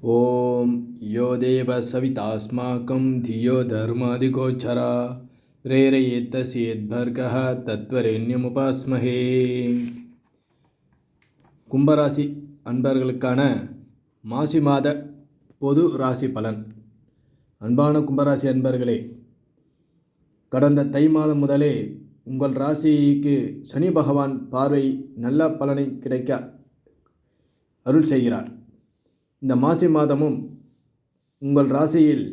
ஓம் யோ தேவ சவிதாஸ்மாக்கம் தியோ தர்மாதிகோச்சரா பிரேரயேத்தஸ்யத்பர்கः தத்வரேண்யமுபாஸ்மஹே. கும்பராசி அன்பர்களுக்கான மாசி மாத பொது ராசி பலன். அன்பான கும்பராசி அன்பர்களே, கடந்த தை மாதம் முதலே உங்கள் ராசிக்கு சனி பகவான் பார்வை நல்ல பலனை கிடைக்க அருள் செய்கிறார். இந்த மாசி மாதமும் உங்கள் ராசியில்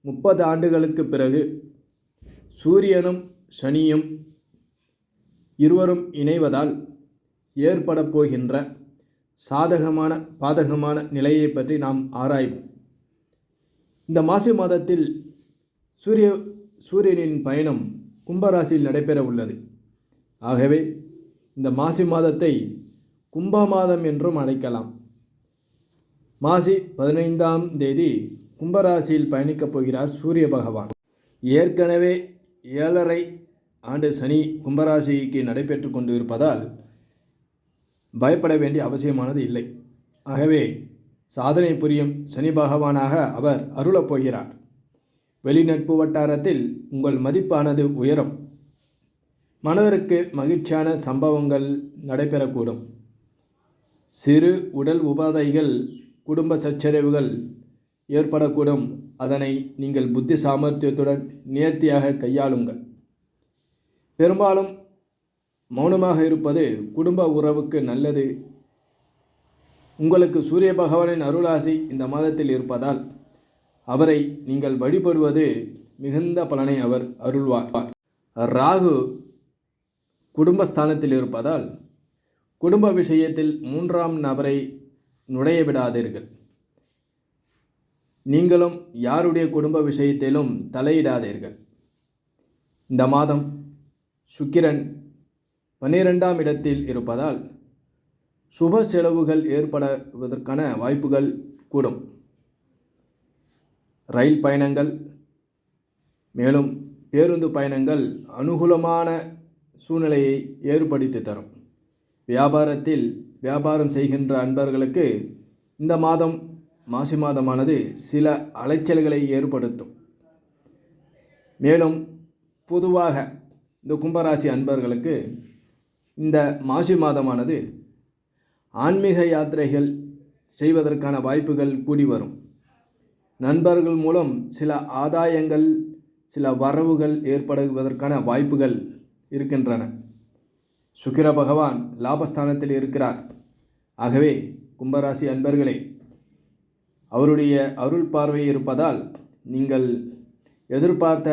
30 ஆண்டுகளுக்கு பிறகு சூரியனும் சனியும் இருவரும் இணைவதால் ஏற்பட போகின்ற சாதகமான பாதகமான நிலையை பற்றி நாம் ஆராய்வோம். இந்த மாசி மாதத்தில் சூரியனின் பயணம் கும்பராசியில் நடைபெற உள்ளது. ஆகவே இந்த மாசி மாதத்தை கும்ப மாதம் என்றும் அழைக்கலாம். மாசி 15ஆம் தேதி கும்பராசியில் பயணிக்கப் போகிறார் சூரிய பகவான். ஏற்கனவே 7.5 ஆண்டு சனி கும்பராசிக்கு நடைபெற்று கொண்டு இருப்பதால் பயப்பட வேண்டிய அவசியமானது இல்லை. ஆகவே சாதனை புரியும் சனி பகவானாக அவர் அருளப் போகிறார். வெளிநட்பு வட்டாரத்தில் உங்கள் மதிப்பானது உயரும். மனதிற்கு மகிழ்ச்சியான சம்பவங்கள் நடைபெறக்கூடும். சிறு உடல் உபாதைகள், குடும்ப சச்சரவுகள் ஏற்படக்கூடும். அதனை நீங்கள் புத்தி சாமர்த்தியத்துடன் நேர்த்தியாக கையாளுங்கள். பெரும்பாலும் மௌனமாக இருப்பது குடும்ப உறவுக்கு நல்லது. உங்களுக்கு சூரிய பகவானின் அருளாசி இந்த மாதத்தில் இருப்பதால் அவரை நீங்கள் வழிபடுவது மிகுந்த பலனை அவர் அருள்வார். ராகு குடும்பஸ்தானத்தில் இருப்பதால் குடும்ப விஷயத்தில் 3ஆம் நபரை நுழைய விடாதீர்கள். நீங்களும் யாருடைய குடும்ப விஷயத்திலும் தலையிடாதீர்கள். இந்த மாதம் சுக்கிரன் 12ஆம் இடத்தில் இருப்பதால் சுப செலவுகள் ஏற்படுவதற்கான வாய்ப்புகள் கூடும். ரயில் பயணங்கள் மேலும் பேருந்து பயணங்கள் அனுகூலமான சூழ்நிலையை ஏற்படுத்தி தரும். வியாபாரம் செய்கின்ற அன்பர்களுக்கு இந்த மாதம் மாசி மாதமானது சில அலைச்சல்களை ஏற்படுத்தும். மேலும் பொதுவாக இந்த கும்பராசி அன்பர்களுக்கு இந்த மாசி மாதமானது ஆன்மீக யாத்திரைகள் செய்வதற்கான வாய்ப்புகள் கூடி வரும். நண்பர்கள் மூலம் சில ஆதாயங்கள், சில வரவுகள் ஏற்படுவதற்கான வாய்ப்புகள் இருக்கின்றன. சுக்கிர பகவான் லாபஸ்தானத்தில் இருக்கிறார். ஆகவே கும்பராசி அன்பர்களே, அவருடைய அருள் பார்வை இருப்பதால் நீங்கள் எதிர்பார்த்த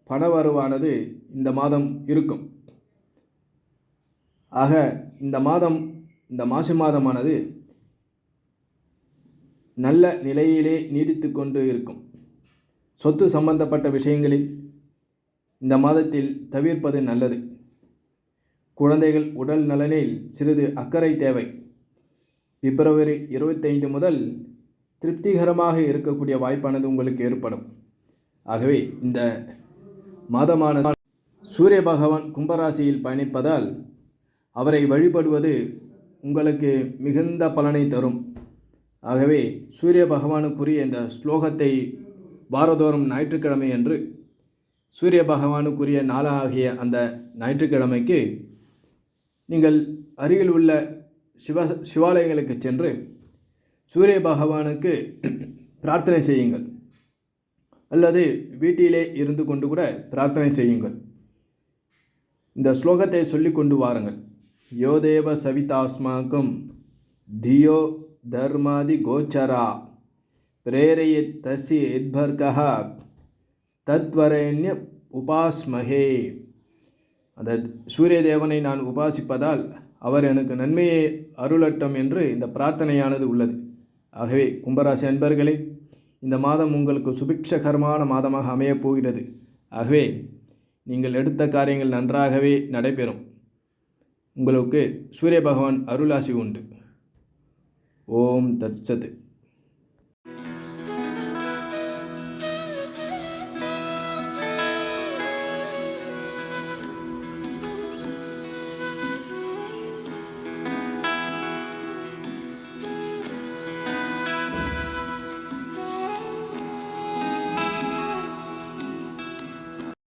பணவரவானது இந்த மாதம் இருக்கும். ஆக இந்த மாசி மாதமானது நல்ல நிலையிலே நீடித்து கொண்டு இருக்கும். சொத்து சம்பந்தப்பட்ட விஷயங்களில் இந்த மாதத்தில் தவிர்ப்பது நல்லது. குழந்தைகள் உடல் நலனில் சிறிது அக்கறை தேவை. பிப்ரவரி 25 முதல் திருப்திகரமாக இருக்கக்கூடிய வாய்ப்பானது உங்களுக்கு ஏற்படும். ஆகவே இந்த மாதமானது சூரிய பகவான் கும்பராசியில் பயணிப்பதால் அவரை வழிபடுவது உங்களுக்கு மிகுந்த பலனை தரும். ஆகவே சூரிய பகவானுக்குரிய இந்த ஸ்லோகத்தை வாரதோறும் ஞாயிற்றுக்கிழமை அன்று சூரிய பகவானுக்குரிய நாளாகிய அந்த ஞாயிற்றுக்கிழமைக்கு நீங்கள் அருகில் உள்ள சிவாலயங்களுக்கு சென்று சூரிய பகவானுக்கு பிரார்த்தனை செய்யுங்கள். அல்லது வீட்டிலே இருந்து கொண்டு கூட பிரார்த்தனை செய்யுங்கள். இந்த ஸ்லோகத்தை சொல்லி கொண்டு வாருங்கள். யோதேவ சவிதாஸ்மாக்கம் தியோ தர்மாதி கோச்சரா பிரேரயேத்தஸ்யத்பர்கः தத்வரேண்ய உபாஸ்மஹே. அந்த சூரிய தேவனை நான் உபாசிப்பதால் அவர் எனக்கு நன்மையை அருளட்டும் என்று இந்த பிரார்த்தனையானது உள்ளது. ஆகவே கும்பராசி அன்பர்களே, இந்த மாதம் உங்களுக்கு சுபிக்ஷகரமான மாதமாக அமையப் போகிறது. ஆகவே நீங்கள் எடுத்த காரியங்கள் நன்றாகவே நடைபெறும். உங்களுக்கு சூரிய பகவான் அருளாசி உண்டு. ஓம் தத்சத்.